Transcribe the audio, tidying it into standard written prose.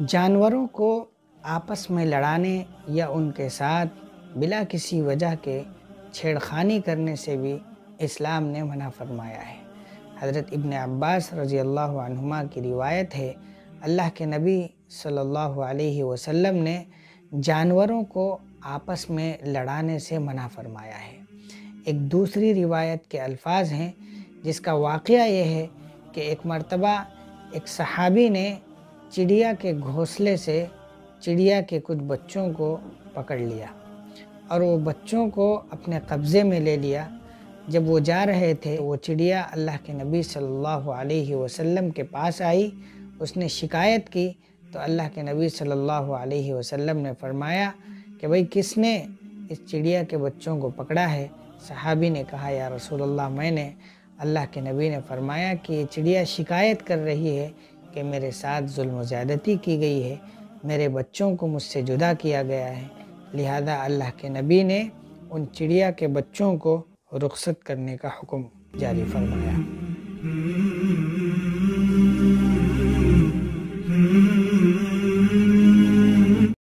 جانوروں کو آپس میں لڑانے یا ان کے ساتھ بلا کسی وجہ کے چھیڑخانی کرنے سے بھی اسلام نے منع فرمایا ہے۔ حضرت ابن عباس رضی اللہ عنہما کی روایت ہے، اللہ کے نبی صلی اللہ علیہ وسلم نے جانوروں کو آپس میں لڑانے سے منع فرمایا ہے۔ ایک دوسری روایت کے الفاظ ہیں جس کا واقعہ یہ ہے کہ ایک مرتبہ ایک صحابی نے چڑیا کے گھونسلے سے چڑیا کے کچھ بچوں کو پکڑ لیا اور وہ بچوں کو اپنے قبضے میں لے لیا۔ جب وہ جا رہے تھے وہ چڑیا اللہ کے نبی صلی اللہ علیہ وسلم کے پاس آئی، اس نے شکایت کی تو اللہ کے نبی صلی اللہ علیہ وسلم نے فرمایا کہ بھئی کس نے اس چڑیا کے بچوں کو پکڑا ہے؟ صحابی نے کہا یا رسول اللہ میں نے۔ اللہ کے نبی نے فرمایا کہ یہ چڑیا شکایت کر رہی ہے کہ میرے ساتھ ظلم و زیادتی کی گئی ہے، میرے بچوں کو مجھ سے جدا کیا گیا ہے، لہذا اللہ کے نبی نے ان چڑیا کے بچوں کو رخصت کرنے کا حکم جاری فرمایا۔